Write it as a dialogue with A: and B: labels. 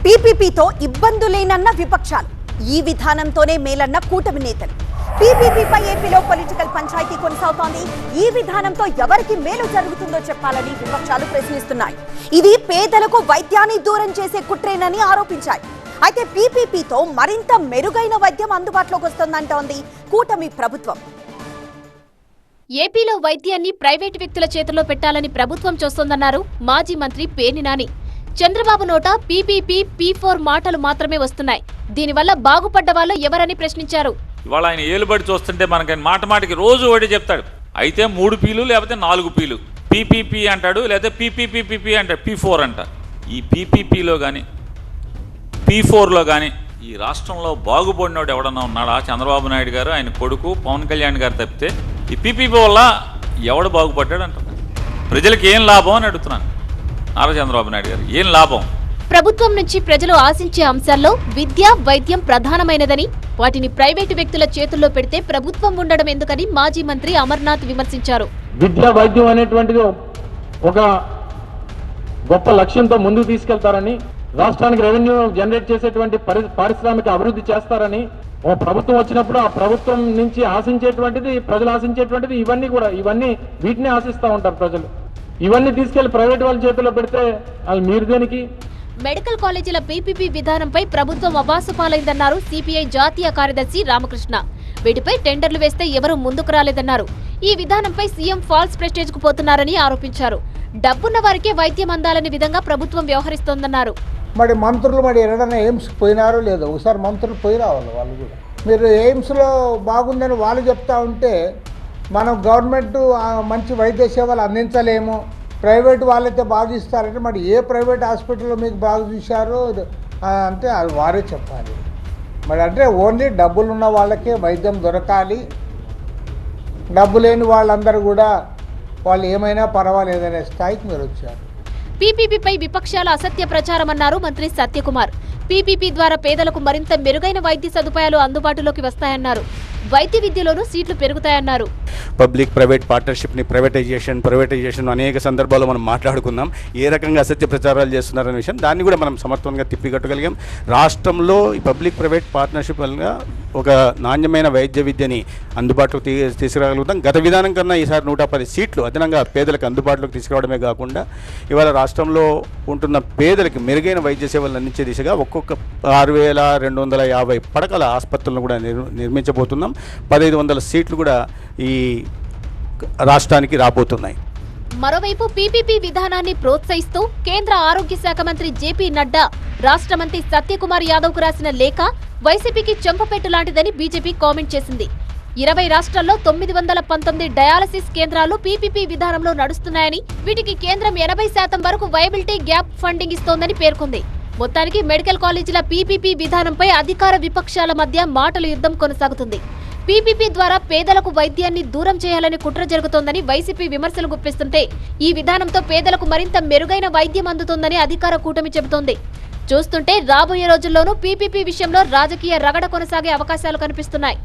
A: పీపీపీతో ఇబ్బందులేనన్న విపక్షాలు, ఈ విధానంతోనే మేలన్న కూటమి నేతలు. పీపీపీపై ఏపీలో పొలిటికల్ పంచాయతీ కొనసాగుతోంది. ఈ విధానంతో ఎవరికి మేలు జరుగుతుందో చెప్పాలని విపక్షాలు ప్రశ్నిస్తున్నాయి. ఇది పేదలకు వైద్యాన్ని దూరం చేసే కుట్రేనని ఆరోపించాయి. అయితే పీపీపీతో మరింత మెరుగైన వైద్యం అందుబాటులోకి వస్తుందంటోంది కూటమి ప్రభుత్వం.
B: ఏపీలో వైద్యాన్ని ప్రైవేటు వ్యక్తుల చేతుల్లో పెట్టాలని ప్రభుత్వం చూస్తోందన్నారు మాజీ మంత్రి పేర్ని నాని. చంద్రబాబు నోట పీపీపీ, P4 మాటలు మాత్రమే వస్తున్నాయి. దీనివల్ల బాగుపడ్డ వాళ్ళు ఎవరని ప్రశ్నించారు.
C: ఇవాళ ఆయన ఏలుబడి చూస్తుంటే మనకి మాటికి రోజు ఒకటి చెప్తాడు. అయితే 3 పీలు లేకపోతే 4 పీలు, పీపీపీ అంటాడు, లేకపోతే పీపీపీ అంటాడు, P4 అంట. ఈ పీపీపీలో కానీ P4లో కానీ ఈ రాష్ట్రంలో బాగుపడినోడు ఎవడన్నా ఉన్నాడా? చంద్రబాబు నాయుడు గారు, ఆయన కొడుకు పవన్ కళ్యాణ్ గారు తప్పితే ఈ పీపీపీ వల్ల ఎవడు బాగుపడ్డాడు అంటున్నాను. ప్రజలకు ఏం లాభం అని అడుగుతున్నాను. నారా చంద్రబాబు నాయుడు గారు ఏం లాభం?
B: ప్రభుత్వం నుంచి ప్రజలు ఆశించే అంశాల్లో విద్య, వైద్యం ప్రధానమైనదని, వాటిని ప్రైవేటు వ్యక్తుల చేతుల్లో పెడితే ప్రభుత్వం ఉండడం ఎందుకని మాజీ మంత్రి అమర్నాథ్ విమర్శించారు.
D: విద్య, వైద్యం అనేటువంటిది ఒక గొప్ప లక్ష్యంతో ముందుకు తీసుకెళ్తారని, రాష్ట్రానికి రెవెన్యూ జనరేట్ చేసేటువంటి పారిశ్రామిక అభివృద్ధి చేస్తారని, ఓ ప్రభుత్వం వచ్చినప్పుడు ఆ ప్రభుత్వం నుంచి ఆశించేటువంటిది, ప్రజలు ఆశించేటువంటిది ఇవన్నీ వీటిని ఆశిస్తూ ఉంటారు ప్రజలు. ఇవన్నీ తీసుకెళ్లి ప్రైవేట్ వాళ్ళ చేతుల్లో పెడితే వాళ్ళు మీరు దేనికి?
B: మెడికల్ కాలేజీల పీపీపీ విధానంపై ప్రభుత్వం అబాసుపాలైందన్నారు సిపిఐ జాతీయ కార్యదర్శి రామకృష్ణ. వీటిపై టెండర్లు వేస్తే ఎవరూ ముందుకు రాలేదన్నారు. ఈ విధానంపై సీఎం ఫాల్స్ ప్రెస్టేజ్ కు పోతున్నారని ఆరోపించారు. డబ్బున్న వారికే వైద్యం అందాలనే విధంగా ప్రభుత్వం వ్యవహరిస్తోందన్నారు.
E: మరి మంత్రులు ఎక్కడైనా ఎయిమ్స్కి పోయినారో లేదో ఒకసారి మంత్రులు పోయి రావాలి. వాళ్ళు కూడా మీరు ఎయిమ్స్లో బాగుందని వాళ్ళు చెప్తా ఉంటే మనం గవర్నమెంట్ మంచి వైద్య సేవలు అందించలేము, ప్రైవేట్ వాళ్ళైతే బాగా ఇస్తారంటే మరి ఏ ప్రైవేట్ హాస్పిటల్లో మీకు బాగా చూశారో అంటే అది వారే చెప్పాలి. మరి అంటే ఓన్లీ డబ్బులు ఉన్న వాళ్ళకే వైద్యం దొరకాలి, డబ్బు లేని వాళ్ళందరూ కూడా వాళ్ళు ఏమైనా పర్వాలేదనే స్థాయికి మీరు వచ్చారు.
B: పీపీపీపై విపక్షాల అసత్య ప్రచారమన్నారు మంత్రి సత్యకుమార్. పీపీపీ ద్వారా పేదలకు మరింత మెరుగైన వైద్య సదుపాయాలు అందుబాటులోకి వస్తాయన్నారు. వైద్య విద్యలోనూ సీట్లు పెరుగుతాయన్నారు.
F: పబ్లిక్ ప్రైవేట్ పార్ట్నర్షిప్ని ప్రైవేటైజేషన్ అనేక సందర్భాల్లో మనం మాట్లాడుకున్నాం. ఏ రకంగా అసత్య ప్రచారాలు చేస్తున్నారనే విషయం దాన్ని కూడా మనం సమర్థవంతంగా తిప్పికట్టగలిగాం. రాష్ట్రంలో ఈ పబ్లిక్ ప్రైవేట్ పార్ట్నర్షిప్ వల్ల ఒక నాణ్యమైన వైద్య విద్యని అందుబాటులోకి తీసుకురాగలుగుతాం. గత విధానం కన్నా ఈసారి 110 సీట్లు అదనంగా పేదలకు అందుబాటులోకి తీసుకురావడమే కాకుండా ఇవాళ రాష్ట్రంలో ఉంటున్న పేదలకు మెరుగైన వైద్య సేవలు అందించే దిశగా ఒక్కొక్క 6250 పడకల ఆసుపత్రులను కూడా నిర్మించబోతున్నాం. 1500 సీట్లు కూడా ఈ రాష్ట్రానికి రాబోతున్నాయి.
B: మరోవైపు పీపీపీ విధానాన్ని ప్రోత్సహిస్తూ కేంద్ర ఆరోగ్య శాఖ మంత్రి జేపీ నడ్డా రాష్ట్ర మంత్రి సత్యకుమార్ యాదవ్కు రాసిన లేఖ వైసీపీకి చెంపపెట్టు లాంటిదని బీజేపీ కామెంట్ చేసింది. 20 రాష్ట్రాల్లో 919 డయాలసిస్ కేంద్రాలు పీపీపీ విధానంలో నడుస్తున్నాయని, వీటికి కేంద్రం 80% వరకు వైబిలిటీ గ్యాప్ ఫండింగ్ ఇస్తోందని పేర్కొంది. మొత్తానికి మెడికల్ కాలేజీల పీపీపీ విధానంపై అధికార విపక్షాల మధ్య మాటల యుద్ధం కొనసాగుతుంది. పీపీపీ ద్వారా పేదలకు వైద్యాన్ని దూరం చేయాలని కుట్ర జరుగుతోందని వైసీపీ విమర్శలు గుప్పిస్తుంటే, ఈ విధానంతో పేదలకు మరింత మెరుగైన వైద్యం అందుతుందని అధికార కూటమి చెబుతోంది. చూస్తుంటే రాబోయే రోజుల్లోనూ పీపీపీ విషయంలో రాజకీయ రగడ కొనసాగే అవకాశాలు కనిపిస్తున్నాయి.